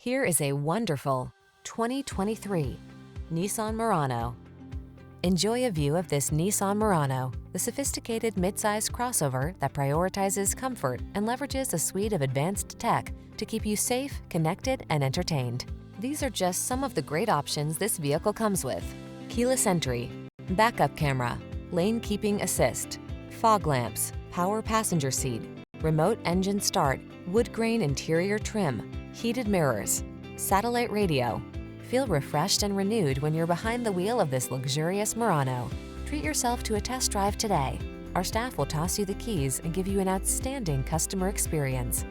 Here is a wonderful 2023 Nissan Murano. Enjoy a view of this Nissan Murano, the sophisticated midsize crossover that prioritizes comfort and leverages a suite of advanced tech to keep you safe, connected, and entertained. These are just some of the great options this vehicle comes with: keyless entry, backup camera, lane keeping assist, fog lamps, power passenger seat, remote engine start, wood grain interior trim, heated mirrors, satellite radio. Feel refreshed and renewed when you're behind the wheel of this luxurious Murano. Treat yourself to a test drive today. Our staff will toss you the keys and give you an outstanding customer experience.